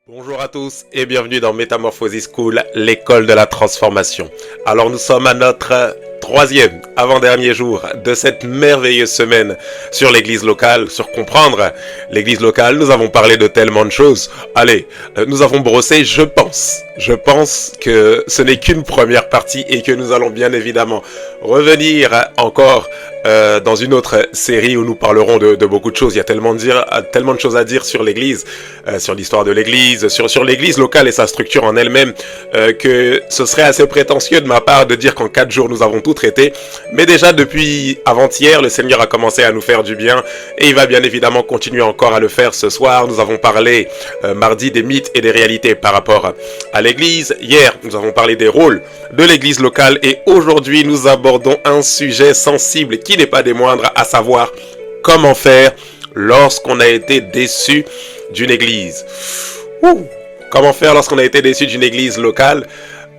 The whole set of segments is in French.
Bonjour à tous et bienvenue dans Metamorphosis School, l'école de la transformation. Alors nous sommes à notre troisième avant-dernier jour de cette merveilleuse semaine sur l'église locale, sur comprendre l'église locale. Nous avons parlé de tellement de choses. Allez, nous avons brossé, je pense que ce n'est qu'une première partie et que nous allons bien évidemment revenir encore dans une autre série où nous parlerons de beaucoup de choses. Il y a tellement de choses à dire sur l'église, sur l'histoire de l'église, sur l'église locale et sa structure en elle-même, que ce serait assez prétentieux de ma part de dire qu'en 4 jours nous avons tout traité. Mais déjà depuis avant-hier, le Seigneur a commencé à nous faire du bien et il va bien évidemment continuer encore à le faire ce soir. Nous avons parlé mardi des mythes et des réalités par rapport à l'église. Hier, nous avons parlé des rôles de l'église locale et aujourd'hui nous abordons un sujet sensible qui n'est pas des moindres, à savoir comment faire lorsqu'on a été déçu d'une église. Comment faire lorsqu'on a été déçu d'une église locale?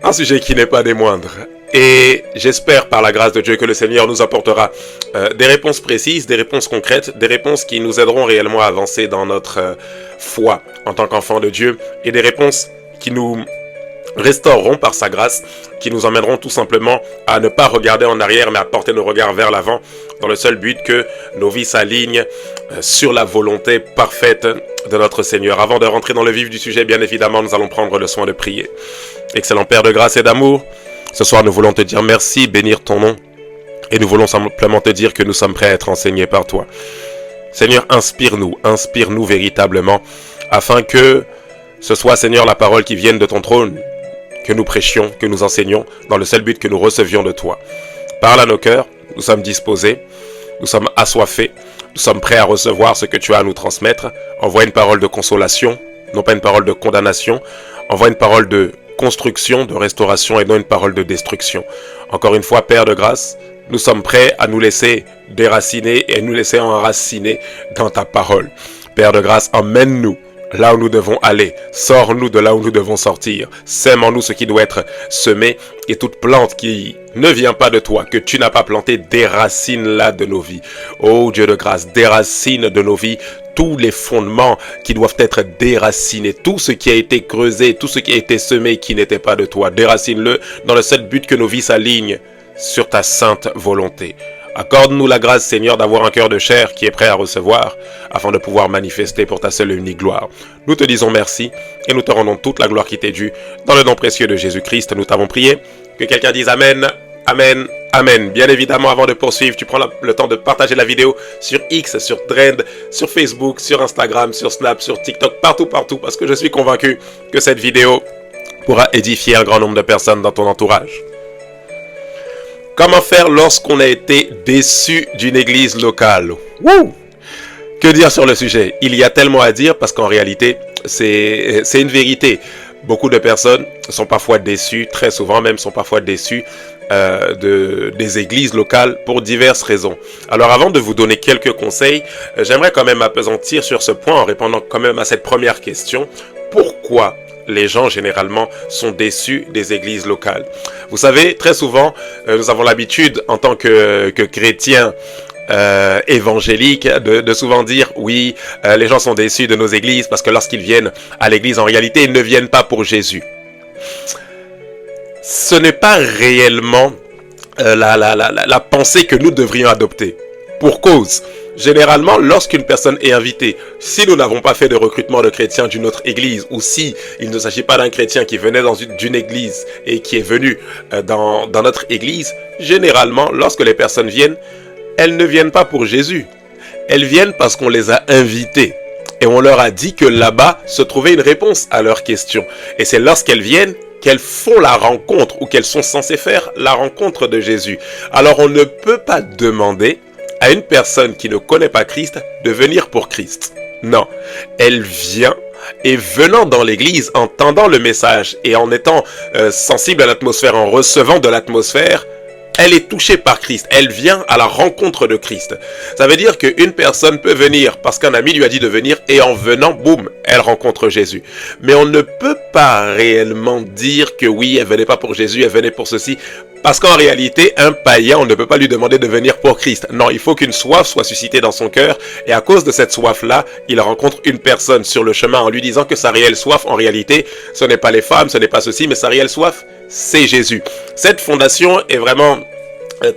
Un sujet qui n'est pas des moindres. Et j'espère par la grâce de Dieu que le Seigneur nous apportera des réponses précises, des réponses concrètes, des réponses qui nous aideront réellement à avancer dans notre foi en tant qu'enfants de Dieu et des réponses qui nous restaureront par sa grâce, qui nous emmèneront tout simplement à ne pas regarder en arrière mais à porter nos regards vers l'avant dans le seul but que nos vies s'alignent sur la volonté parfaite de notre Seigneur. Avant de rentrer dans le vif du sujet, bien évidemment, nous allons prendre le soin de prier. Excellent Père de grâce et d'amour, ce soir nous voulons te dire merci, bénir ton nom et nous voulons simplement te dire que nous sommes prêts à être enseignés par toi. Seigneur, inspire-nous véritablement afin que ce soit, Seigneur, la parole qui vienne de ton trône, que nous prêchions, que nous enseignions, dans le seul but que nous recevions de toi. Parle à nos cœurs, nous sommes disposés, nous sommes assoiffés, nous sommes prêts à recevoir ce que tu as à nous transmettre. Envoie une parole de consolation, non pas une parole de condamnation. Envoie une parole de construction, de restauration et non une parole de destruction. Encore une fois, Père de grâce, nous sommes prêts à nous laisser déraciner et à nous laisser enraciner dans ta parole. Père de grâce, emmène-nous là où nous devons aller, sors-nous de là où nous devons sortir, sème en nous ce qui doit être semé, et toute plante qui ne vient pas de toi, que tu n'as pas planté, déracine-la de nos vies. Oh Dieu de grâce, déracine de nos vies tous les fondements qui doivent être déracinés, tout ce qui a été creusé, tout ce qui a été semé qui n'était pas de toi, déracine-le dans le seul but que nos vies s'alignent sur ta sainte volonté. Accorde-nous la grâce, Seigneur, d'avoir un cœur de chair qui est prêt à recevoir, afin de pouvoir manifester pour ta seule et unique gloire. Nous te disons merci, et nous te rendons toute la gloire qui t'est due. Dans le nom précieux de Jésus-Christ, nous t'avons prié. Que quelqu'un dise Amen, Amen, Amen. Bien évidemment, avant de poursuivre, tu prends le temps de partager la vidéo sur X, sur Thread, sur Facebook, sur Instagram, sur Snap, sur TikTok, partout, parce que je suis convaincu que cette vidéo pourra édifier un grand nombre de personnes dans ton entourage. Comment faire lorsqu'on a été déçu d'une église locale? Que dire sur le sujet? Il y a tellement à dire parce qu'en réalité, c'est une vérité. Beaucoup de personnes sont parfois déçues, très souvent même sont parfois déçues des églises locales pour diverses raisons. Alors avant de vous donner quelques conseils, j'aimerais quand même appesantir sur ce point en répondant quand même à cette première question. Pourquoi les gens généralement sont déçus des églises locales? Vous savez, très souvent, nous avons l'habitude en tant que chrétiens évangéliques de souvent dire oui, les gens sont déçus de nos églises parce que lorsqu'ils viennent à l'église, en réalité, ils ne viennent pas pour Jésus. Ce n'est pas réellement la pensée que nous devrions adopter. Pour cause, généralement, lorsqu'une personne est invitée, si nous n'avons pas fait de recrutement de chrétiens d'une autre église, ou si il ne s'agit pas d'un chrétien qui venait d'une église et qui est venu dans notre église, généralement, lorsque les personnes viennent, elles ne viennent pas pour Jésus. Elles viennent parce qu'on les a invités. Et on leur a dit que là-bas se trouvait une réponse à leurs questions. Et c'est lorsqu'elles viennent qu'elles font la rencontre, ou qu'elles sont censées faire la rencontre de Jésus. Alors on ne peut pas demander à une personne qui ne connaît pas Christ de venir pour Christ. Non, elle vient et venant dans l'église, entendant le message et en étant sensible à l'atmosphère, en recevant de l'atmosphère, elle est touchée par Christ. Elle vient à la rencontre de Christ. Ça veut dire qu'une personne peut venir parce qu'un ami lui a dit de venir et en venant, boum, elle rencontre Jésus. Mais on ne peut pas réellement dire que oui, elle venait pas pour Jésus, elle venait pour ceci. Parce qu'en réalité, un païen, on ne peut pas lui demander de venir pour Christ. Non, il faut qu'une soif soit suscitée dans son cœur. Et à cause de cette soif-là, il rencontre une personne sur le chemin en lui disant que sa réelle soif, en réalité, ce n'est pas les femmes, ce n'est pas ceci, mais sa réelle soif, c'est Jésus. Cette fondation est vraiment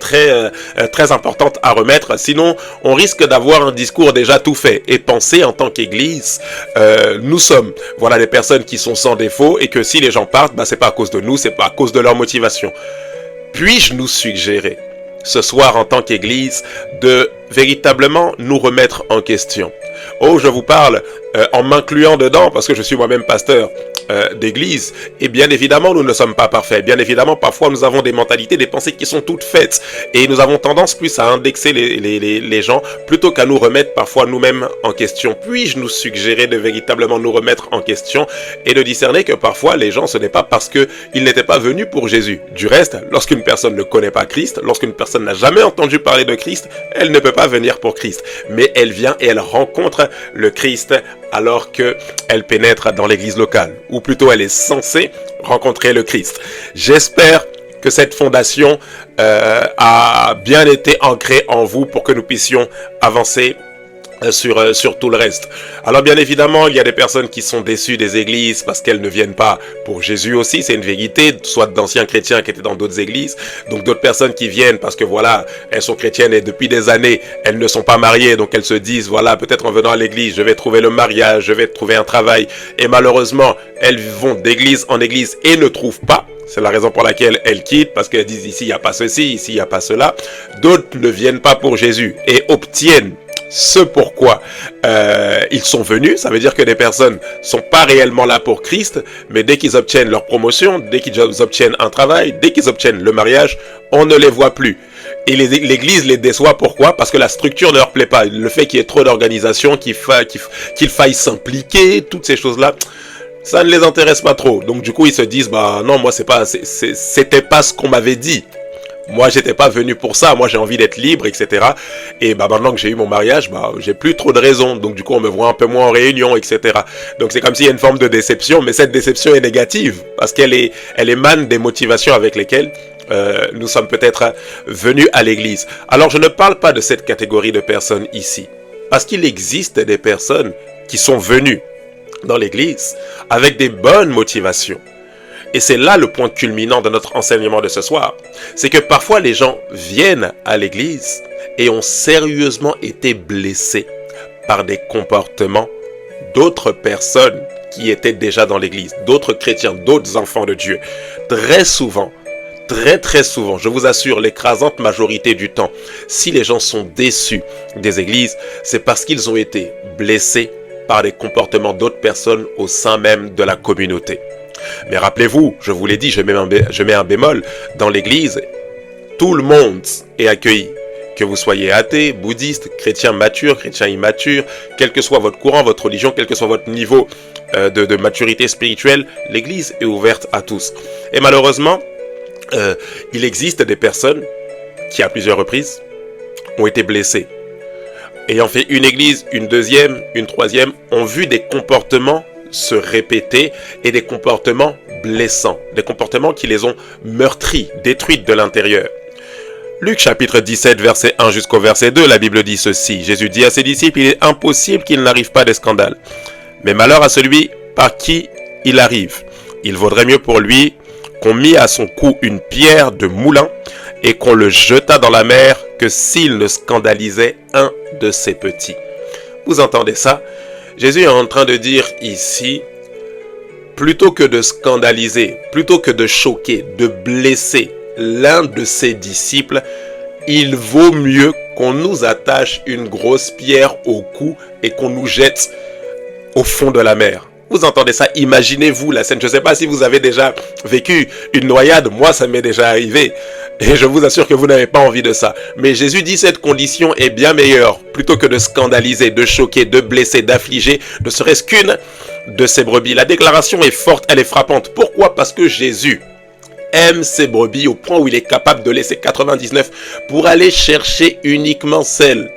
très importante à remettre, sinon on risque d'avoir un discours déjà tout fait et penser en tant qu'église, nous sommes voilà des personnes qui sont sans défaut et que si les gens partent, c'est pas à cause de nous, c'est pas à cause de leur motivation. Puis-je nous suggérer ce soir en tant qu'église de véritablement nous remettre en question? Oh, je vous parle en m'incluant dedans parce que je suis moi-même pasteur d'église, et bien évidemment nous ne sommes pas parfaits, bien évidemment parfois nous avons des mentalités, des pensées qui sont toutes faites et nous avons tendance plus à indexer les gens plutôt qu'à nous remettre parfois nous-mêmes en question. Puis-je nous suggérer de véritablement nous remettre en question et de discerner que parfois les gens, ce n'est pas parce qu'ils n'étaient pas venus pour Jésus. Du reste, lorsqu'une personne ne connaît pas Christ, lorsqu'une personne n'a jamais entendu parler de Christ, elle ne peut pas venir pour Christ, mais elle vient et elle rencontre le Christ alors qu'elle pénètre dans l'église locale, ou plutôt elle est censée rencontrer le Christ. J'espère que cette fondation a bien été ancrée en vous pour que nous puissions avancer sur tout le reste. Alors bien évidemment, il y a des personnes qui sont déçues des églises parce qu'elles ne viennent pas pour Jésus aussi, c'est une vérité, soit d'anciens chrétiens qui étaient dans d'autres églises, donc d'autres personnes qui viennent parce que voilà, elles sont chrétiennes et depuis des années, elles ne sont pas mariées, donc elles se disent voilà, peut-être en venant à l'église, je vais trouver le mariage, je vais trouver un travail, et malheureusement, elles vont d'église en église et ne trouvent pas. C'est la raison pour laquelle elles quittent, parce qu'elles disent ici il n'y a pas ceci, ici il n'y a pas cela. D'autres ne viennent pas pour Jésus et obtiennent ce pourquoi ils sont venus. Ça veut dire que des personnes sont pas réellement là pour Christ, mais dès qu'ils obtiennent leur promotion, dès qu'ils obtiennent un travail, dès qu'ils obtiennent le mariage, on ne les voit plus. Et l'église les déçoit. Pourquoi? Parce que la structure ne leur plaît pas. Le fait qu'il y ait trop d'organisation, qu'il faille s'impliquer, toutes ces choses-là, ça ne les intéresse pas trop. Donc du coup, ils se disent, non, moi c'était pas ce qu'on m'avait dit. Moi, j'étais pas venu pour ça. Moi, j'ai envie d'être libre, etc. Et maintenant que j'ai eu mon mariage, j'ai plus trop de raisons. Donc, du coup, on me voit un peu moins en réunion, etc. Donc, c'est comme s'il y a une forme de déception. Mais cette déception est négative parce elle émane des motivations avec lesquelles nous sommes peut-être venus à l'église. Alors, je ne parle pas de cette catégorie de personnes ici. Parce qu'il existe des personnes qui sont venues dans l'église avec des bonnes motivations. Et c'est là le point culminant de notre enseignement de ce soir. C'est que parfois les gens viennent à l'église et ont sérieusement été blessés par des comportements d'autres personnes qui étaient déjà dans l'église, d'autres chrétiens, d'autres enfants de Dieu. Très souvent, très souvent, je vous assure, l'écrasante majorité du temps, si les gens sont déçus des églises, c'est parce qu'ils ont été blessés par des comportements d'autres personnes au sein même de la communauté. Mais rappelez-vous, je vous l'ai dit, je mets un bémol, dans l'église, tout le monde est accueilli. Que vous soyez athée, bouddhiste, chrétien mature, chrétien immature, quel que soit votre courant, votre religion, quel que soit votre niveau de maturité spirituelle, l'église est ouverte à tous. Et malheureusement, il existe des personnes qui, à plusieurs reprises, ont été blessées. Ayant fait une église, une deuxième, une troisième, ont vu des comportements se répéter et des comportements blessants, des comportements qui les ont meurtris, détruits de l'intérieur. Luc chapitre 17 verset 1 jusqu'au verset 2, la Bible dit ceci. Jésus dit à ses disciples, il est impossible qu'il n'arrive pas des scandales. Mais malheur à celui par qui il arrive. Il vaudrait mieux pour lui qu'on mit à son cou une pierre de moulin et qu'on le jetât dans la mer que s'il ne scandalisait un de ses petits. Vous entendez ça? Jésus est en train de dire ici, plutôt que de scandaliser, plutôt que de choquer, de blesser l'un de ses disciples, il vaut mieux qu'on nous attache une grosse pierre au cou et qu'on nous jette au fond de la mer. Vous entendez ça? Imaginez-vous la scène. Je ne sais pas si vous avez déjà vécu une noyade. Moi, ça m'est déjà arrivé. Et je vous assure que vous n'avez pas envie de ça. Mais Jésus dit cette condition est bien meilleure. Plutôt que de scandaliser, de choquer, de blesser, d'affliger, ne serait-ce qu'une de ses brebis. La déclaration est forte, elle est frappante. Pourquoi? Parce que Jésus aime ses brebis au point où il est capable de laisser 99 pour aller chercher uniquement celle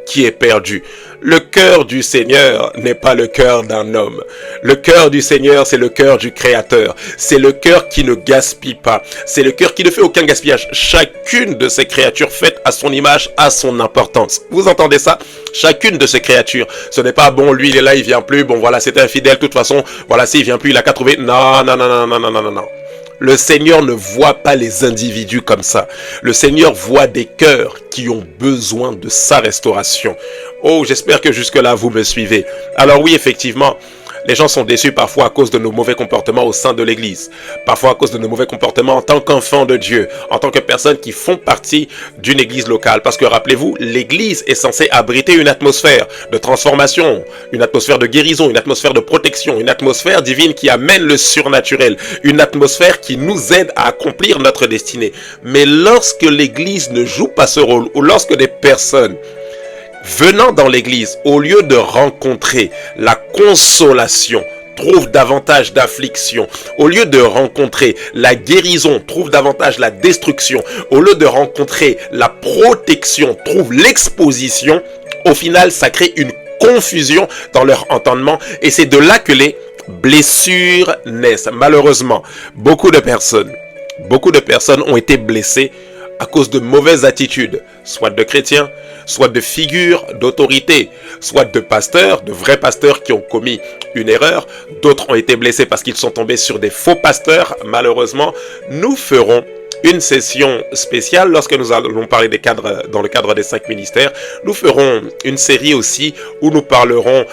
qui est perdue. Le cœur du Seigneur n'est pas le cœur d'un homme. Le cœur du Seigneur, c'est le cœur du Créateur. C'est le cœur qui ne gaspille pas. C'est le cœur qui ne fait aucun gaspillage. Chacune de ces créatures faites à son image a son importance. Vous entendez ça? Chacune de ces créatures. Ce n'est pas, bon, lui, il est là, il vient plus. Bon, voilà, c'est infidèle. De toute façon, voilà, s'il vient plus, il a qu'à trouver. Non, non, non, non, non, non, non, non, non. Le Seigneur ne voit pas les individus comme ça. Le Seigneur voit des cœurs qui ont besoin de sa restauration. Oh, j'espère que jusque-là, vous me suivez. Alors oui, effectivement, les gens sont déçus parfois à cause de nos mauvais comportements au sein de l'Église. Parfois à cause de nos mauvais comportements en tant qu'enfants de Dieu, en tant que personnes qui font partie d'une Église locale. Parce que rappelez-vous, l'Église est censée abriter une atmosphère de transformation, une atmosphère de guérison, une atmosphère de protection, une atmosphère divine qui amène le surnaturel, une atmosphère qui nous aide à accomplir notre destinée. Mais lorsque l'Église ne joue pas ce rôle, ou lorsque des personnes venant dans l'église, au lieu de rencontrer la consolation, trouve davantage d'affliction, au lieu de rencontrer la guérison, trouve davantage la destruction, au lieu de rencontrer la protection, trouve l'exposition, au final, ça crée une confusion dans leur entendement et c'est de là que les blessures naissent. Malheureusement, beaucoup de personnes ont été blessées à cause de mauvaises attitudes, soit de chrétiens, soit de figures d'autorité, soit de pasteurs, de vrais pasteurs qui ont commis une erreur. D'autres ont été blessés parce qu'ils sont tombés sur des faux pasteurs. Malheureusement, nous ferons une session spéciale lorsque nous allons parler des cadres, dans le cadre des 5 ministères. Nous ferons une série aussi où nous parlerons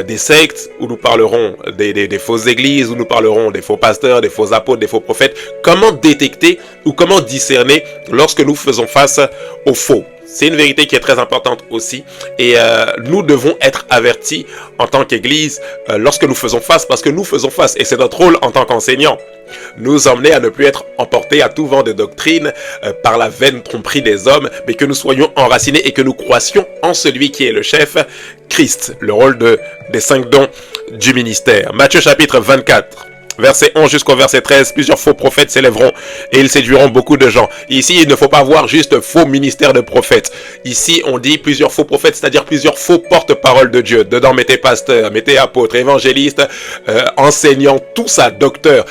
des sectes, où nous parlerons des fausses églises, où nous parlerons des faux pasteurs, des faux apôtres, des faux prophètes. Comment détecter ou comment discerner lorsque nous faisons face aux faux. C'est une vérité qui est très importante aussi et nous devons être avertis en tant qu'Église lorsque nous faisons face, parce que nous faisons face et c'est notre rôle en tant qu'enseignants. Nous emmener à ne plus être emportés à tout vent de doctrine par la vaine tromperie des hommes, mais que nous soyons enracinés et que nous croissions en celui qui est le chef, Christ, le rôle des 5 dons du ministère. Matthieu chapitre 24. Verset 11 jusqu'au verset 13, plusieurs faux prophètes s'élèveront et ils séduiront beaucoup de gens. Ici, il ne faut pas voir juste faux ministère de prophètes. Ici, on dit plusieurs faux prophètes, c'est-à-dire plusieurs faux porte-parole de Dieu. Dedans, mettez pasteurs, mettez apôtres, évangélistes, enseignants, tout ça, docteurs.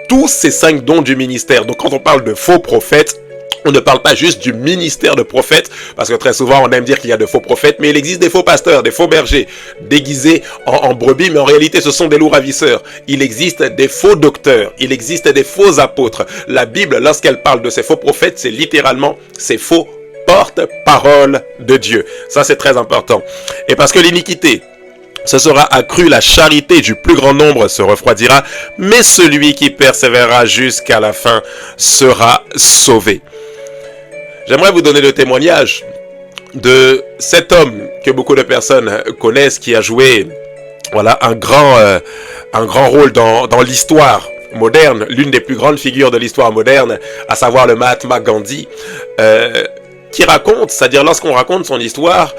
Tous ces 5 dons du ministère. Donc, quand on parle de faux prophètes, on ne parle pas juste du ministère de prophète, parce que très souvent on aime dire qu'il y a de faux prophètes, mais il existe des faux pasteurs, des faux bergers, déguisés en brebis, mais en réalité ce sont des loups ravisseurs. Il existe des faux docteurs, il existe des faux apôtres. La Bible, lorsqu'elle parle de ces faux prophètes, c'est littéralement ces faux porte-parole de Dieu. Ça c'est très important. Et parce que l'iniquité se sera accrue, la charité du plus grand nombre se refroidira, mais celui qui persévérera jusqu'à la fin sera sauvé. J'aimerais vous donner le témoignage de cet homme que beaucoup de personnes connaissent, qui a joué un grand rôle dans l'histoire moderne, l'une des plus grandes figures de l'histoire moderne, à savoir le Mahatma Gandhi, qui raconte, c'est-à-dire lorsqu'on raconte son histoire,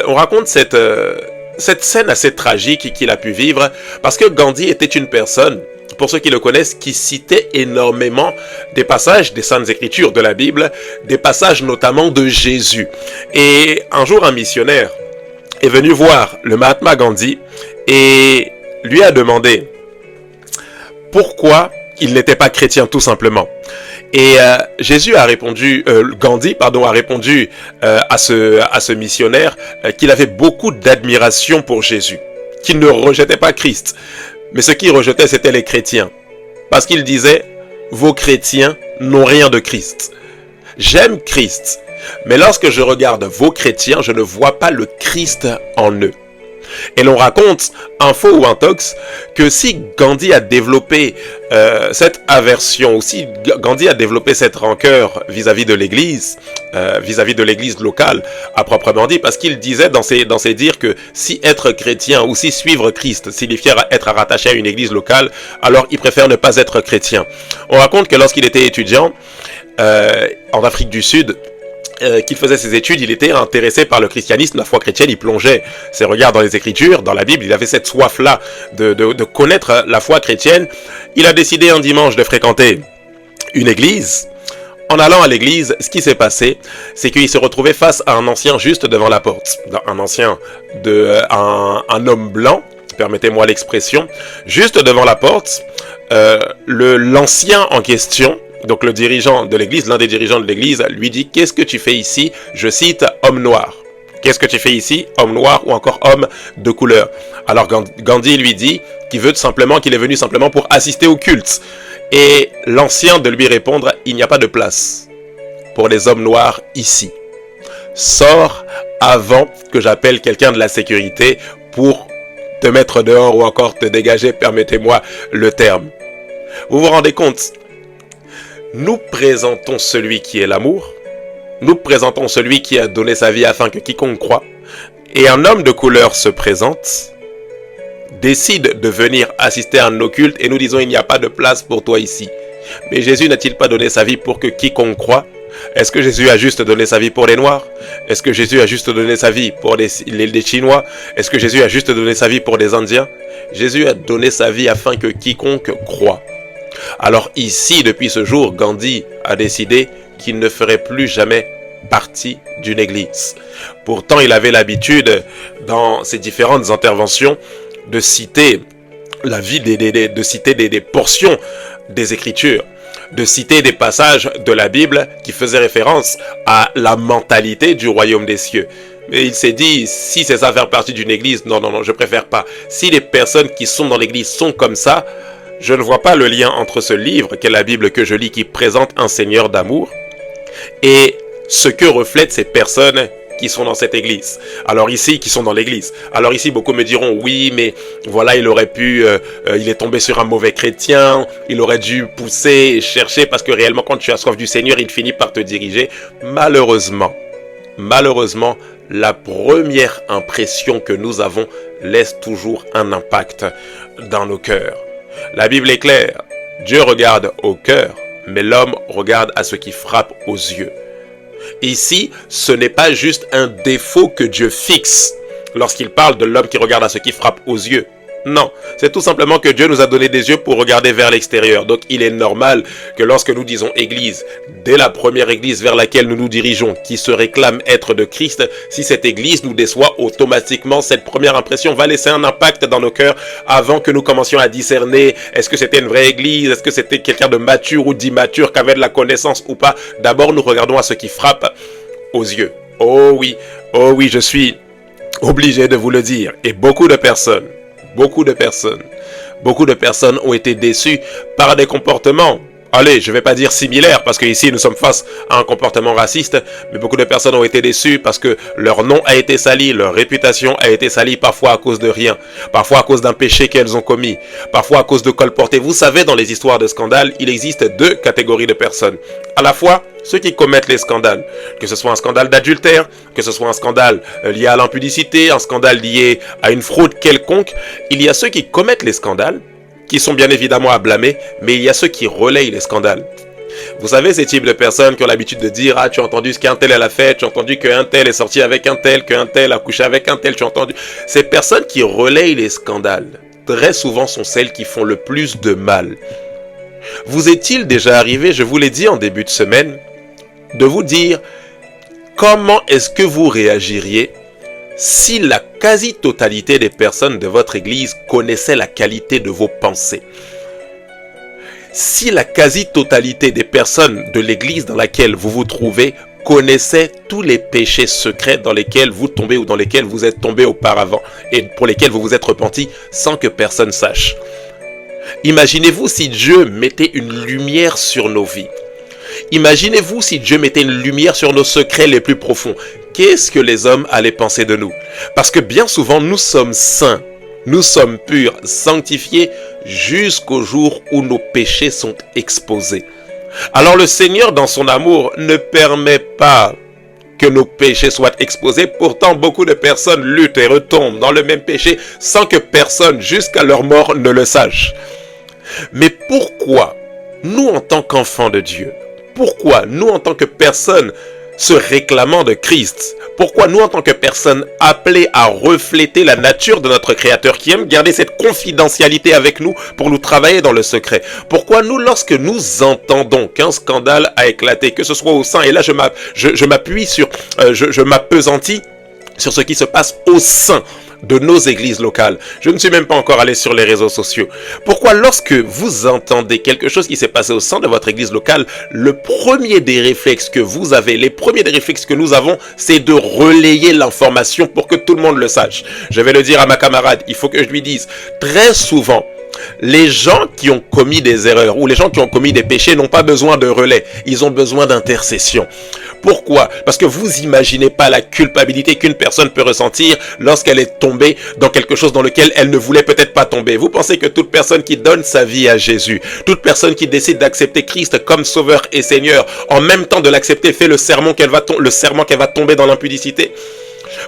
on raconte cette scène assez tragique qu'il a pu vivre, parce que Gandhi était une personne, pour ceux qui le connaissent, qui citait énormément des passages des Saintes Écritures de la Bible, des passages notamment de Jésus. Et un jour, un missionnaire est venu voir le Mahatma Gandhi et lui a demandé pourquoi il n'était pas chrétien tout simplement. Et Gandhi a répondu à ce missionnaire qu'il avait beaucoup d'admiration pour Jésus, qu'il ne rejetait pas Christ. Mais ce qu'il rejetait, c'était les chrétiens. Parce qu'il disait, vos chrétiens n'ont rien de Christ. J'aime Christ, mais lorsque je regarde vos chrétiens, je ne vois pas le Christ en eux. Et l'on raconte, info ou intox, que si Gandhi a développé cette aversion, ou si Gandhi a développé cette rancœur vis-à-vis de l'église locale, à proprement dit, parce qu'il disait dans ses dires que si être chrétien ou si suivre Christ signifiait être rattaché à une église locale, alors il préfère ne pas être chrétien. On raconte que lorsqu'il était étudiant en Afrique du Sud, qu'il faisait ses études, il était intéressé par le christianisme, la foi chrétienne, il plongeait ses regards dans les Écritures, dans la Bible, il avait cette soif-là de connaître la foi chrétienne. Il a décidé un dimanche de fréquenter une église. En allant à l'église, ce qui s'est passé, c'est qu'il se retrouvait face à un ancien juste devant la porte. Un homme blanc, permettez-moi l'expression, juste devant la porte. L'ancien en question, donc le dirigeant de l'église, l'un des dirigeants de l'église, lui dit « Qu'est-ce que tu fais ici ?» Je cite « Homme noir ». Qu'est-ce que tu fais ici, homme noir ou encore homme de couleur? Alors Gandhi lui dit qu'il est venu simplement pour assister au culte. Et l'ancien de lui répondre, il n'y a pas de place pour les hommes noirs ici. Sors avant que j'appelle quelqu'un de la sécurité pour te mettre dehors ou encore te dégager, permettez-moi le terme. Vous vous rendez compte? Nous présentons celui qui est l'amour. Nous présentons celui qui a donné sa vie afin que quiconque croit. Et un homme de couleur se présente, décide de venir assister à un occulte et nous disons il n'y a pas de place pour toi ici. Mais Jésus n'a-t-il pas donné sa vie pour que quiconque croit? Est-ce que Jésus a juste donné sa vie pour les Noirs? Est-ce que Jésus a juste donné sa vie pour les Chinois? Est-ce que Jésus a juste donné sa vie pour les Indiens? Jésus a donné sa vie afin que quiconque croit. Alors ici, depuis ce jour, Gandhi a décidé qu'il ne ferait plus jamais partie d'une église. Pourtant, il avait l'habitude, dans ses différentes interventions, de citer la vie de citer des portions des Écritures, de citer des passages de la Bible qui faisaient référence à la mentalité du royaume des cieux. Mais il s'est dit, si c'est ça faire partie d'une église, non, je préfère pas. Si les personnes qui sont dans l'église sont comme ça, je ne vois pas le lien entre ce livre, qu'est la Bible que je lis, qui présente un Seigneur d'amour, et ce que reflètent ces personnes qui sont dans cette église. Alors ici, qui sont dans l'église. Alors ici, beaucoup me diront, oui, mais voilà, il aurait pu, il est tombé sur un mauvais chrétien, il aurait dû pousser et chercher, parce que réellement, quand tu as soif du Seigneur, il finit par te diriger. Malheureusement, la première impression que nous avons laisse toujours un impact dans nos cœurs. La Bible est claire, Dieu regarde au cœur, mais l'homme regarde à ce qui frappe aux yeux. Ici, ce n'est pas juste un défaut que Dieu fixe lorsqu'il parle de l'homme qui regarde à ce qui frappe aux yeux. Non, c'est tout simplement que Dieu nous a donné des yeux pour regarder vers l'extérieur. Donc il est normal que lorsque nous disons église, dès la première église vers laquelle nous nous dirigeons, qui se réclame être de Christ, si cette église nous déçoit, automatiquement cette première impression va laisser un impact dans nos cœurs avant que nous commencions à discerner est-ce que c'était une vraie église, est-ce que c'était quelqu'un de mature ou d'immature qui avait de la connaissance ou pas. D'abord nous regardons à ce qui frappe aux yeux. Oh oui, je suis obligé de vous le dire. Et beaucoup de personnes ont été déçues par des comportements, allez, je ne vais pas dire similaires, parce qu'ici nous sommes face à un comportement raciste, mais beaucoup de personnes ont été déçues parce que leur nom a été sali, leur réputation a été salie, parfois à cause de rien, parfois à cause d'un péché qu'elles ont commis, parfois à cause de colportés. Vous savez, dans les histoires de scandales, il existe deux catégories de personnes. À la fois, ceux qui commettent les scandales, que ce soit un scandale d'adultère, que ce soit un scandale lié à l'impudicité, un scandale lié à une fraude quelconque, il y a ceux qui commettent les scandales, qui sont bien évidemment à blâmer, mais il y a ceux qui relayent les scandales. Vous savez, ces types de personnes qui ont l'habitude de dire « Ah, tu as entendu ce qu'un tel a fait, tu as entendu qu'un tel est sorti avec un tel a couché avec un tel, tu as entendu... » Ces personnes qui relayent les scandales, très souvent sont celles qui font le plus de mal. Vous est-il déjà arrivé, je vous l'ai dit en début de semaine, de vous dire comment est-ce que vous réagiriez si la quasi-totalité des personnes de votre église connaissaient la qualité de vos pensées? Si la quasi-totalité des personnes de l'église dans laquelle vous vous trouvez connaissaient tous les péchés secrets dans lesquels vous tombez ou dans lesquels vous êtes tombé auparavant et pour lesquels vous vous êtes repenti sans que personne sache. Imaginez-vous si Dieu mettait une lumière sur nos vies. Imaginez-vous si Dieu mettait une lumière sur nos secrets les plus profonds. Qu'est-ce que les hommes allaient penser de nous? Parce que bien souvent, nous sommes saints, nous sommes purs, sanctifiés, jusqu'au jour où nos péchés sont exposés. Alors le Seigneur, dans son amour, ne permet pas que nos péchés soient exposés. Pourtant, beaucoup de personnes luttent et retombent dans le même péché sans que personne, jusqu'à leur mort, ne le sache. Mais pourquoi, nous en tant qu'enfants de Dieu, pourquoi nous en tant que personnes se réclamant de Christ? Pourquoi nous, en tant que personnes appelées à refléter la nature de notre Créateur qui aime garder cette confidentialité avec nous pour nous travailler dans le secret? Pourquoi nous, lorsque nous entendons qu'un scandale a éclaté, que ce soit au sein, et là je m'appuie sur, je m'appesantis sur ce qui se passe au sein de nos églises locales. Je ne suis même pas encore allé sur les réseaux sociaux. Pourquoi lorsque vous entendez quelque chose qui s'est passé au sein de votre église locale, le premier des réflexes que vous avez, les premiers des réflexes que nous avons, c'est de relayer l'information pour que tout le monde le sache. Je vais le dire à ma camarade, il faut que je lui dise, très souvent, les gens qui ont commis des erreurs ou les gens qui ont commis des péchés n'ont pas besoin de relais, ils ont besoin d'intercession. Pourquoi? Parce que vous imaginez pas la culpabilité qu'une personne peut ressentir lorsqu'elle est tombée dans quelque chose dans lequel elle ne voulait peut-être pas tomber. Vous pensez que toute personne qui donne sa vie à Jésus, toute personne qui décide d'accepter Christ comme sauveur et Seigneur, en même temps de l'accepter, fait le serment qu'elle va tomber dans l'impudicité?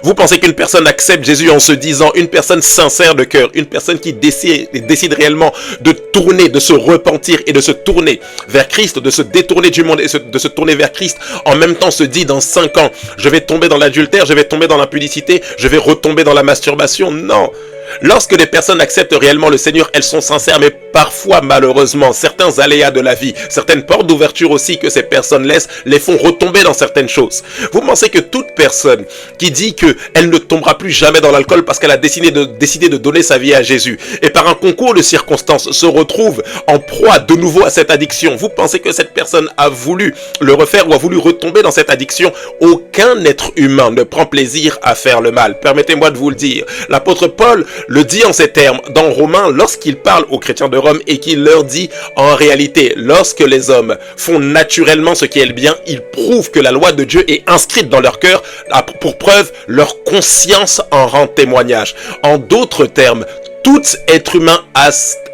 Vous pensez qu'une personne accepte Jésus en se disant, une personne sincère de cœur, une personne qui décide réellement de tourner, de se repentir et de se tourner vers Christ, de se détourner du monde et de se tourner vers Christ, en même temps se dit dans 5 ans, je vais tomber dans l'adultère, je vais tomber dans l'impudicité, je vais retomber dans la masturbation? Non. Lorsque les personnes acceptent réellement le Seigneur, elles sont sincères, mais parfois, malheureusement, certains aléas de la vie, certaines portes d'ouverture aussi que ces personnes laissent, les font retomber dans certaines choses. Vous pensez que toute personne qui dit qu'elle ne tombera plus jamais dans l'alcool parce qu'elle a décidé de donner sa vie à Jésus, et par un concours de circonstances se retrouve en proie de nouveau à cette addiction, vous pensez que cette personne a voulu le refaire ou a voulu retomber dans cette addiction? Aucun être humain ne prend plaisir à faire le mal. Permettez-moi de vous le dire. L'apôtre Paul le dit en ces termes dans Romains lorsqu'il parle aux chrétiens de Rome et qu'il leur dit en réalité, lorsque les hommes font naturellement ce qui est le bien, ils prouvent que la loi de Dieu est inscrite dans leur cœur. Pour preuve, leur conscience en rend témoignage. En d'autres termes, tout être humain a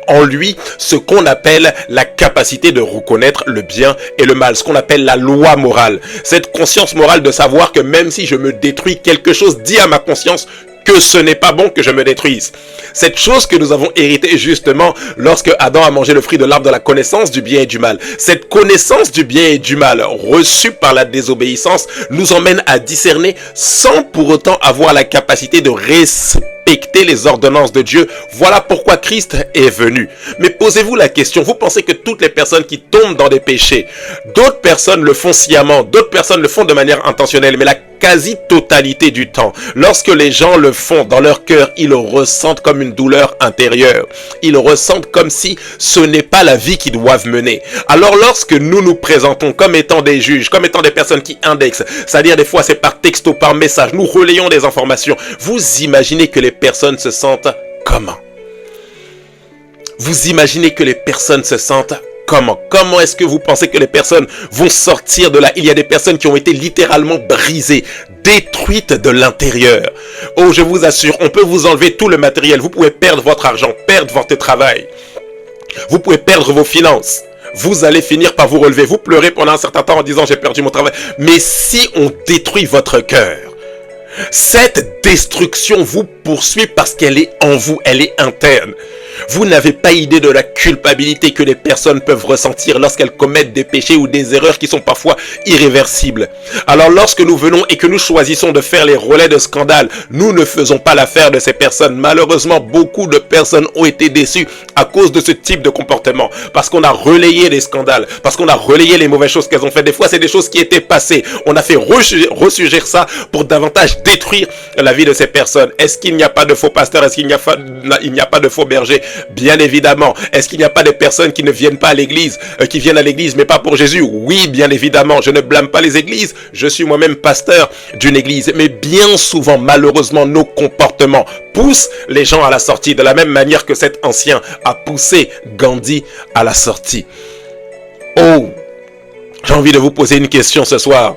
en lui ce qu'on appelle la capacité de reconnaître le bien et le mal, ce qu'on appelle la loi morale. Cette conscience morale de savoir que même si je me détruis, quelque chose dit à ma conscience que ce n'est pas bon que je me détruise. Cette chose que nous avons héritée justement lorsque Adam a mangé le fruit de l'arbre de la connaissance du bien et du mal. Cette connaissance du bien et du mal reçue par la désobéissance nous emmène à discerner sans pour autant avoir la capacité de respecter les ordonnances de Dieu. Voilà pourquoi Christ est venu. Mais posez-vous la question, vous pensez que toutes les personnes qui tombent dans des péchés, d'autres personnes le font sciemment, d'autres personnes le font de manière intentionnelle, mais la quasi-totalité du temps, lorsque les gens le font dans leur cœur, ils le ressentent comme une douleur intérieure. Ils le ressentent comme si ce n'est pas la vie qu'ils doivent mener. Alors lorsque nous nous présentons comme étant des juges, comme étant des personnes qui indexent, c'est-à-dire des fois c'est par texto, par message, nous relayons des informations, vous imaginez que les personnes se sentent comment? Vous imaginez que les personnes se sentent comment? Comment est-ce que vous pensez que les personnes vont sortir de là? Il y a des personnes qui ont été littéralement brisées, détruites de l'intérieur. Oh, je vous assure, on peut vous enlever tout le matériel. Vous pouvez perdre votre argent, perdre votre travail. Vous pouvez perdre vos finances. Vous allez finir par vous relever. Vous pleurez pendant un certain temps en disant j'ai perdu mon travail. Mais si on détruit votre cœur, cette destruction vous poursuit parce qu'elle est en vous, elle est interne. Vous n'avez pas idée de la culpabilité que les personnes peuvent ressentir lorsqu'elles commettent des péchés ou des erreurs qui sont parfois irréversibles. Alors lorsque nous venons et que nous choisissons de faire les relais de scandale, nous ne faisons pas l'affaire de ces personnes. Malheureusement, beaucoup de personnes ont été déçues à cause de ce type de comportement. Parce qu'on a relayé les scandales, parce qu'on a relayé les mauvaises choses qu'elles ont faites. Des fois, c'est des choses qui étaient passées. On a fait ressurgir ça pour davantage détruire la vie de ces personnes. Est-ce qu'il n'y a pas de faux pasteurs? Est-ce qu'il n'y a pas de faux bergers? Bien évidemment. Est-ce qu'il n'y a pas des personnes qui ne viennent pas à l'église, qui viennent à l'église mais pas pour Jésus? Oui, bien évidemment. Je ne blâme pas les églises. Je suis moi-même pasteur d'une église. Mais bien souvent, malheureusement, nos comportements poussent les gens à la sortie de la même manière que cet ancien a poussé Gandhi à la sortie. Oh, j'ai envie de vous poser une question ce soir.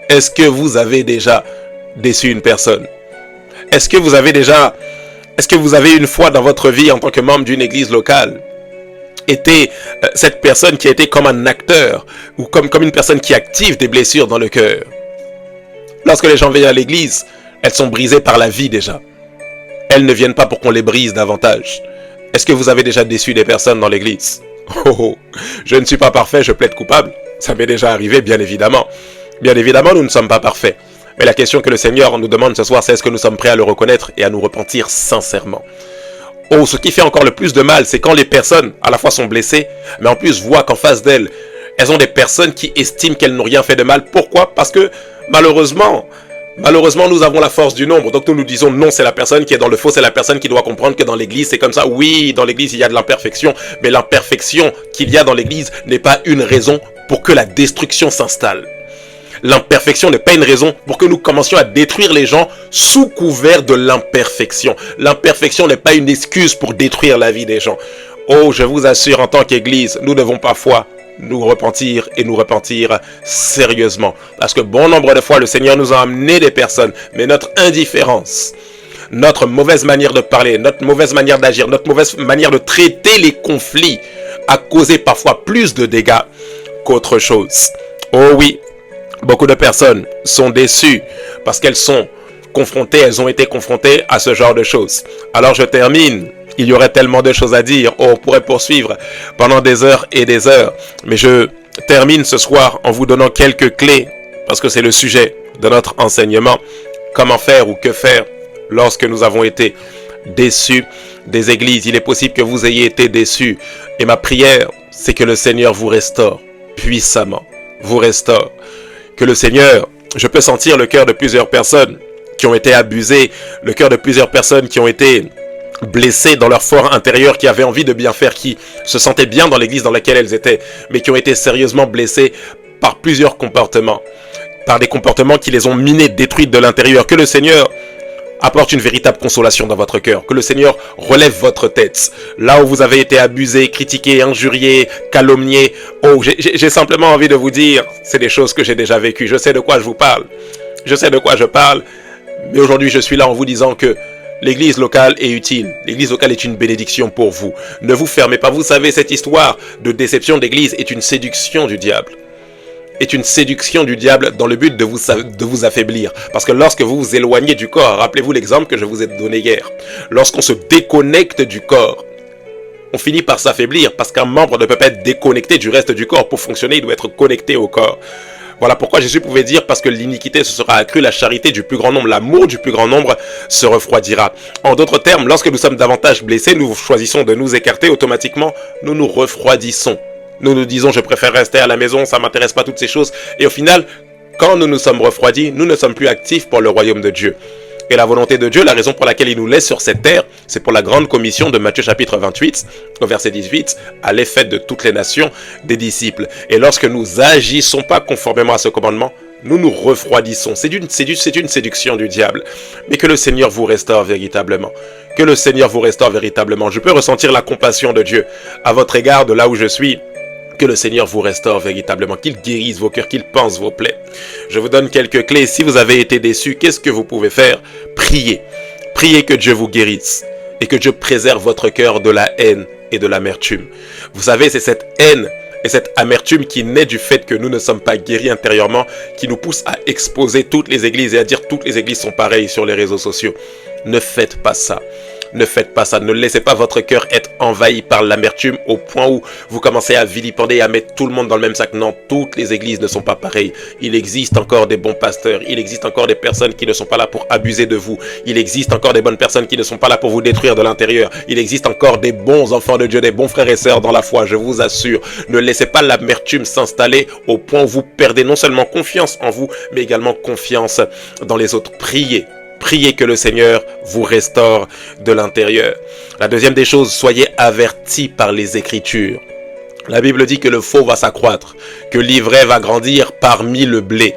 Est-ce que vous avez déjà déçu une personne? Est-ce que vous avez une fois dans votre vie en tant que membre d'une église locale été cette personne qui a été comme un acteur ou comme une personne qui active des blessures dans le cœur? Lorsque les gens viennent à l'église, elles sont brisées par la vie déjà. Elles ne viennent pas pour qu'on les brise davantage. Est-ce que vous avez déjà déçu des personnes dans l'église? Oh, je ne suis pas parfait, je plaide coupable. Ça m'est déjà arrivé, bien évidemment. Bien évidemment, nous ne sommes pas parfaits. Mais la question que le Seigneur nous demande ce soir, c'est est-ce que nous sommes prêts à le reconnaître et à nous repentir sincèrement? Oh, ce qui fait encore le plus de mal, c'est quand les personnes, à la fois sont blessées, mais en plus voient qu'en face d'elles, elles ont des personnes qui estiment qu'elles n'ont rien fait de mal. Pourquoi? Parce que malheureusement, nous avons la force du nombre. Donc nous nous disons non, c'est la personne qui est dans le faux, c'est la personne qui doit comprendre que dans l'église, c'est comme ça. Oui, dans l'église, il y a de l'imperfection, mais l'imperfection qu'il y a dans l'église n'est pas une raison pour que la destruction s'installe. L'imperfection n'est pas une raison pour que nous commencions à détruire les gens sous couvert de l'imperfection. L'imperfection n'est pas une excuse pour détruire la vie des gens. Oh, je vous assure, en tant qu'Église, nous devons parfois nous repentir et nous repentir sérieusement. Parce que bon nombre de fois, le Seigneur nous a amené des personnes, mais notre indifférence, notre mauvaise manière de parler, notre mauvaise manière d'agir, notre mauvaise manière de traiter les conflits a causé parfois plus de dégâts qu'autre chose. Oh oui, beaucoup de personnes sont déçues parce qu'elles ont été confrontées à ce genre de choses. Alors je termine. Il y aurait tellement de choses à dire. Oh, on pourrait poursuivre pendant des heures et des heures. Mais je termine ce soir en vous donnant quelques clés parce que c'est le sujet de notre enseignement. Comment faire ou que faire lorsque nous avons été déçus des églises. Il est possible que vous ayez été déçus. Et ma prière, c'est que le Seigneur vous restaure puissamment. Vous restaure. Que le Seigneur, je peux sentir le cœur de plusieurs personnes qui ont été abusées, le cœur de plusieurs personnes qui ont été blessées dans leur fort intérieur, qui avaient envie de bien faire, qui se sentaient bien dans l'église dans laquelle elles étaient, mais qui ont été sérieusement blessées par plusieurs comportements, par des comportements qui les ont minées, détruites de l'intérieur. Que le Seigneur apporte une véritable consolation dans votre cœur. Que le Seigneur relève votre tête. Là où vous avez été abusé, critiqué, injurié, calomnié. Oh, j'ai simplement envie de vous dire, c'est des choses que j'ai déjà vécues. Je sais de quoi je vous parle. Je sais de quoi je parle. Mais aujourd'hui, je suis là en vous disant que l'église locale est utile. L'église locale est une bénédiction pour vous. Ne vous fermez pas. Vous savez, cette histoire de déception d'église est une séduction du diable. Est une séduction du diable dans le but de vous affaiblir. Parce que lorsque vous vous éloignez du corps, rappelez-vous l'exemple que je vous ai donné hier, lorsqu'on se déconnecte du corps, on finit par s'affaiblir parce qu'un membre ne peut pas être déconnecté du reste du corps. Pour fonctionner, il doit être connecté au corps. Voilà pourquoi Jésus pouvait dire, parce que l'iniquité se sera accrue, la charité du plus grand nombre, l'amour du plus grand nombre se refroidira. En d'autres termes, lorsque nous sommes davantage blessés, nous choisissons de nous écarter, automatiquement, nous nous refroidissons. Nous nous disons, je préfère rester à la maison, ça ne m'intéresse pas toutes ces choses. Et au final, quand nous nous sommes refroidis, nous ne sommes plus actifs pour le royaume de Dieu. Et la volonté de Dieu, la raison pour laquelle il nous laisse sur cette terre, c'est pour la grande commission de Matthieu chapitre 28, au verset 18, allez faites de toutes les nations des disciples. Et lorsque nous agissons pas conformément à ce commandement, nous nous refroidissons. C'est une séduction du diable. Mais que le Seigneur vous restaure véritablement. Que le Seigneur vous restaure véritablement. Je peux ressentir la compassion de Dieu à votre égard de là où je suis. Que le Seigneur vous restaure véritablement, qu'il guérisse vos cœurs, qu'il pense vos plaies. Je vous donne quelques clés. Si vous avez été déçu, qu'est-ce que vous pouvez faire? Priez. Priez que Dieu vous guérisse et que Dieu préserve votre cœur de la haine et de l'amertume. Vous savez, c'est cette haine et cette amertume qui naît du fait que nous ne sommes pas guéris intérieurement, qui nous pousse à exposer toutes les églises et à dire toutes les églises sont pareilles sur les réseaux sociaux. Ne faites pas ça. Ne faites pas ça. Ne laissez pas votre cœur être envahi par l'amertume au point où vous commencez à vilipender et à mettre tout le monde dans le même sac. Non, toutes les églises ne sont pas pareilles. Il existe encore des bons pasteurs. Il existe encore des personnes qui ne sont pas là pour abuser de vous. Il existe encore des bonnes personnes qui ne sont pas là pour vous détruire de l'intérieur. Il existe encore des bons enfants de Dieu, des bons frères et sœurs dans la foi, je vous assure. Ne laissez pas l'amertume s'installer au point où vous perdez non seulement confiance en vous, mais également confiance dans les autres. Priez. Priez que le Seigneur vous restaure de l'intérieur. La deuxième des choses, soyez avertis par les Écritures. La Bible dit que le faux va s'accroître, que l'ivraie va grandir parmi le blé.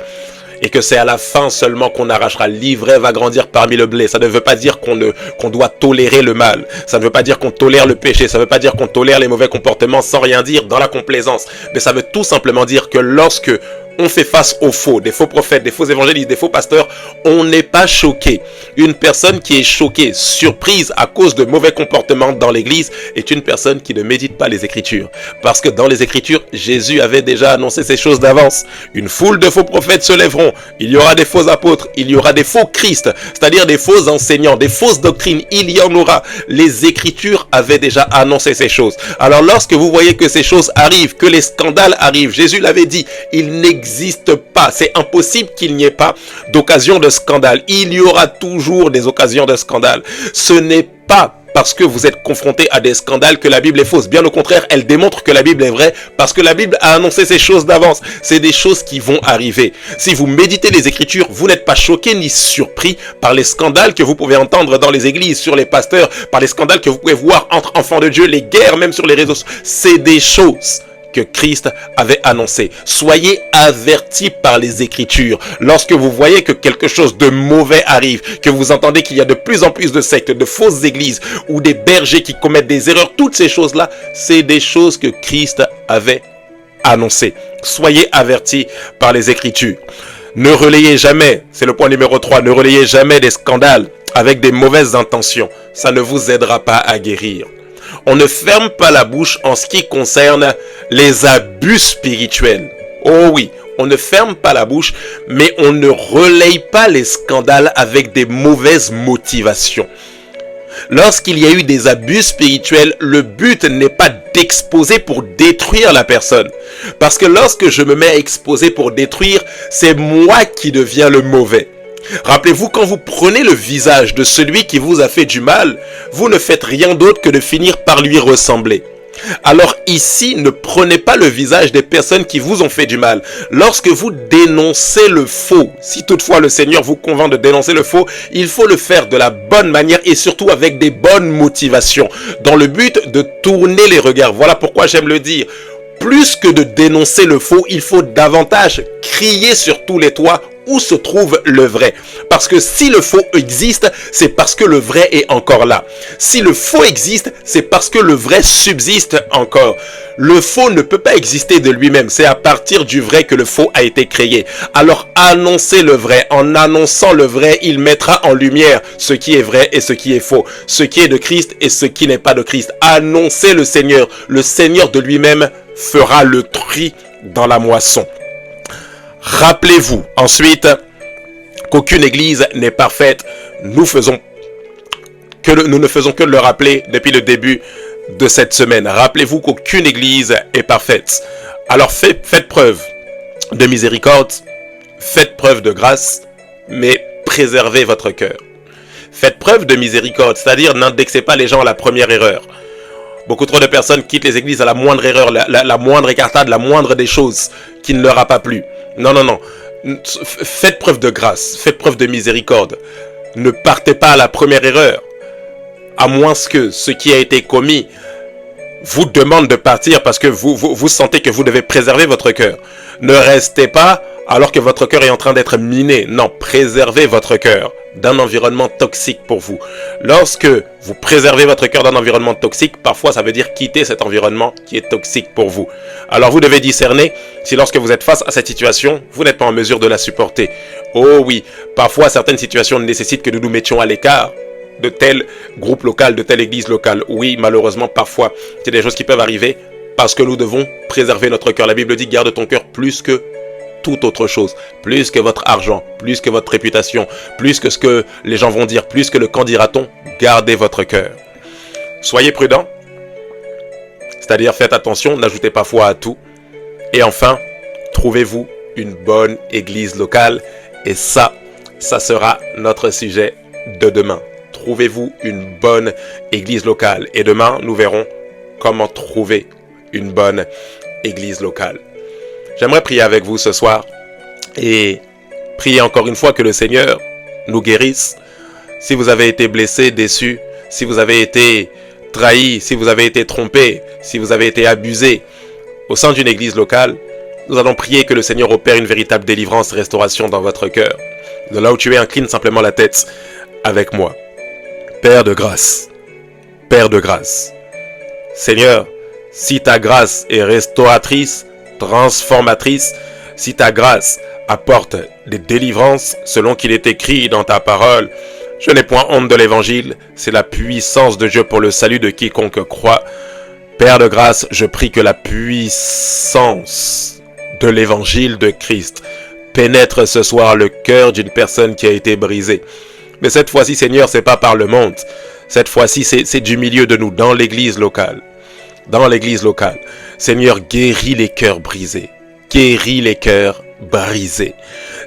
Et que c'est à la fin seulement qu'on arrachera. L'ivraie va grandir parmi le blé. Ça ne veut pas dire qu'on doit tolérer le mal. Ça ne veut pas dire qu'on tolère le péché. Ça ne veut pas dire qu'on tolère les mauvais comportements sans rien dire dans la complaisance. Mais ça veut tout simplement dire que lorsque on fait face aux faux, des faux prophètes, des faux évangélistes, des faux pasteurs, on n'est pas choqué. Une personne qui est choquée, surprise à cause de mauvais comportements dans l'église est une personne qui ne médite pas les Écritures. Parce que dans les Écritures, Jésus avait déjà annoncé ces choses d'avance. Une foule de faux prophètes se lèveront. Il y aura des faux apôtres, il y aura des faux Christ, c'est-à-dire des faux enseignants, des fausses doctrines. Il y en aura. Les Écritures avaient déjà annoncé ces choses. Alors lorsque vous voyez que ces choses arrivent, que les scandales arrivent, Jésus l'avait dit, il n'existe n'existe pas. C'est impossible qu'il n'y ait pas d'occasion de scandale. Il y aura toujours des occasions de scandale. Ce n'est pas parce que vous êtes confronté à des scandales que la Bible est fausse. Bien au contraire, elle démontre que la Bible est vraie parce que la Bible a annoncé ces choses d'avance. C'est des choses qui vont arriver. Si vous méditez les Écritures, vous n'êtes pas choqué ni surpris par les scandales que vous pouvez entendre dans les églises, sur les pasteurs, par les scandales que vous pouvez voir entre enfants de Dieu, les guerres même sur les réseaux sociaux. C'est des choses que Christ avait annoncé. Soyez avertis par les Écritures. Lorsque vous voyez que quelque chose de mauvais arrive, que vous entendez qu'il y a de plus en plus de sectes, de fausses églises ou des bergers qui commettent des erreurs, toutes ces choses-là, c'est des choses que Christ avait annoncées. Soyez avertis par les Écritures. Ne relayez jamais, c'est le point numéro 3, ne relayez jamais des scandales avec des mauvaises intentions. Ça ne vous aidera pas à guérir. On ne ferme pas la bouche en ce qui concerne les abus spirituels. Oh oui, on ne ferme pas la bouche, mais on ne relaye pas les scandales avec des mauvaises motivations. Lorsqu'il y a eu des abus spirituels, le but n'est pas d'exposer pour détruire la personne. Parce que lorsque je me mets à exposer pour détruire, c'est moi qui deviens le mauvais. Rappelez-vous, quand vous prenez le visage de celui qui vous a fait du mal, vous ne faites rien d'autre que de finir par lui ressembler. Alors ici, ne prenez pas le visage des personnes qui vous ont fait du mal. Lorsque vous dénoncez le faux, si toutefois le Seigneur vous convainc de dénoncer le faux, il faut le faire de la bonne manière et surtout avec des bonnes motivations, dans le but de tourner les regards. Voilà pourquoi j'aime le dire. Plus que de dénoncer le faux, il faut davantage crier sur tous les toits où se trouve le vrai. Parce que si le faux existe, c'est parce que le vrai est encore là. Si le faux existe, c'est parce que le vrai subsiste encore. Le faux ne peut pas exister de lui-même. C'est à partir du vrai que le faux a été créé. Alors annoncez le vrai. En annonçant le vrai, il mettra en lumière ce qui est vrai et ce qui est faux. Ce qui est de Christ et ce qui n'est pas de Christ. Annoncez le Seigneur. Le Seigneur de lui-même fera le tri dans la moisson. Rappelez-vous ensuite qu'aucune église n'est parfaite. Nous ne faisons que de le rappeler depuis le début de cette semaine. Rappelez-vous qu'aucune église est parfaite. Alors faites preuve de miséricorde, faites preuve de grâce, mais préservez votre cœur. Faites preuve de miséricorde, c'est-à-dire n'indexez pas les gens à la première erreur. Beaucoup trop de personnes quittent les églises à la moindre erreur, la moindre écartade, la moindre des choses qui ne leur a pas plu. Non. Faites preuve de grâce, faites preuve de miséricorde. Ne partez pas à la première erreur. À moins que ce qui a été commis vous demande de partir parce que vous sentez que vous devez préserver votre cœur. Ne restez pas alors que votre cœur est en train d'être miné. Non, préservez votre cœur d'un environnement toxique pour vous. Lorsque vous préservez votre cœur d'un environnement toxique, parfois ça veut dire quitter cet environnement qui est toxique pour vous. Alors vous devez discerner si lorsque vous êtes face à cette situation, vous n'êtes pas en mesure de la supporter. Oh oui, parfois certaines situations nécessitent que nous nous mettions à l'écart de tel groupe local, de telle église locale. Oui, malheureusement, parfois, c'est des choses qui peuvent arriver parce que nous devons préserver notre cœur. La Bible dit, garde ton cœur plus que toute autre chose, plus que votre argent, plus que votre réputation, plus que ce que les gens vont dire, plus que le qu'en dira-t-on, gardez votre cœur. Soyez prudents, c'est-à-dire faites attention, n'ajoutez pas foi à tout. Et enfin, trouvez-vous une bonne église locale et ça sera notre sujet de demain. Trouvez-vous une bonne église locale et demain, nous verrons comment trouver une bonne église locale. J'aimerais prier avec vous ce soir et prier encore une fois que le Seigneur nous guérisse. Si vous avez été blessé, déçu, si vous avez été trahi, si vous avez été trompé, si vous avez été abusé au sein d'une église locale, nous allons prier que le Seigneur opère une véritable délivrance et restauration dans votre cœur. De là où tu es, incline simplement la tête avec moi. Père de grâce, Seigneur, si ta grâce est restauratrice, transformatrice, si ta grâce apporte des délivrances selon qu'il est écrit dans ta parole, je n'ai point honte de l'évangile, c'est la puissance de Dieu pour le salut de quiconque croit. Père de grâce, je prie que la puissance de l'évangile de Christ pénètre ce soir le cœur d'une personne qui a été brisée. Mais cette fois-ci, Seigneur, c'est pas par le monde. Cette fois-ci, c'est du milieu de nous, dans l'église locale. Dans l'église locale. Seigneur, guéris les cœurs brisés. Guéris les cœurs brisé.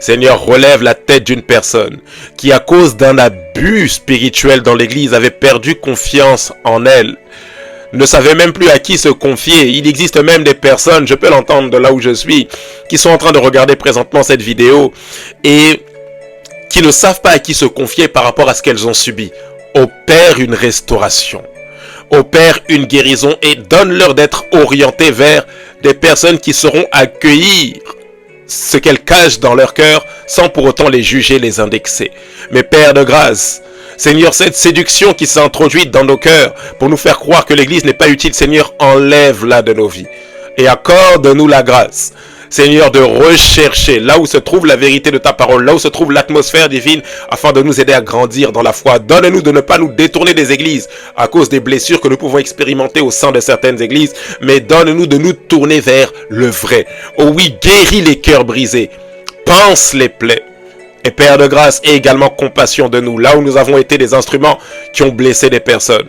Seigneur, relève la tête d'une personne qui, à cause d'un abus spirituel dans l'église, avait perdu confiance en elle, ne savait même plus à qui se confier. Il existe même des personnes, je peux l'entendre de là où je suis, qui sont en train de regarder présentement cette vidéo et qui ne savent pas à qui se confier par rapport à ce qu'elles ont subi. Opère une restauration, opère une guérison et donne-leur d'être orientés vers des personnes qui sauront accueillir ce qu'elles cachent dans leur cœur sans pour autant les juger, les indexer. Mais Père de grâce, Seigneur, cette séduction qui s'est introduite dans nos cœurs pour nous faire croire que l'Église n'est pas utile, Seigneur, enlève-la de nos vies et accorde-nous la grâce, Seigneur, de rechercher là où se trouve la vérité de ta parole, là où se trouve l'atmosphère divine, afin de nous aider à grandir dans la foi. Donne-nous de ne pas nous détourner des églises à cause des blessures que nous pouvons expérimenter au sein de certaines églises, mais donne-nous de nous tourner vers le vrai. Oh oui, guéris les cœurs brisés, panse les plaies. Et Père de grâce, aie également compassion de nous, là où nous avons été des instruments qui ont blessé des personnes,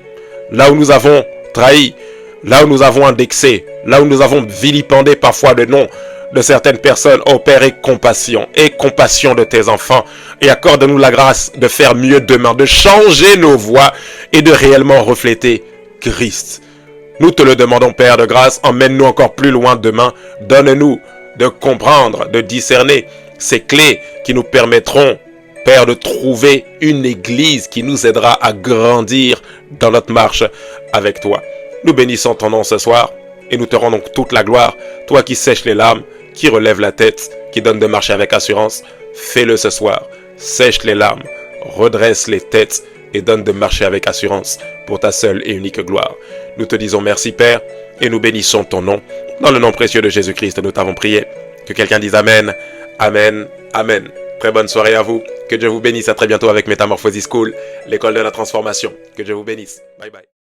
là où nous avons trahi, là où nous avons indexé, là où nous avons vilipendé parfois le nom de certaines personnes. Oh Père, aie compassion de tes enfants et accorde-nous la grâce de faire mieux demain, de changer nos voies et de réellement refléter Christ. Nous te le demandons, Père de grâce, emmène-nous encore plus loin demain, donne-nous de comprendre, de discerner ces clés qui nous permettront, Père, de trouver une église qui nous aidera à grandir dans notre marche avec toi. Nous bénissons ton nom ce soir et nous te rendons toute la gloire. Toi qui sèches les larmes, qui relève la tête, qui donne de marcher avec assurance, fais-le ce soir. Sèche les larmes, redresse les têtes et donne de marcher avec assurance pour ta seule et unique gloire. Nous te disons merci Père et nous bénissons ton nom. Dans le nom précieux de Jésus-Christ, nous t'avons prié. Que quelqu'un dise Amen, Amen, Amen. Très bonne soirée à vous. Que Dieu vous bénisse. À très bientôt avec Metamorphosis School, l'école de la transformation. Que Dieu vous bénisse. Bye bye.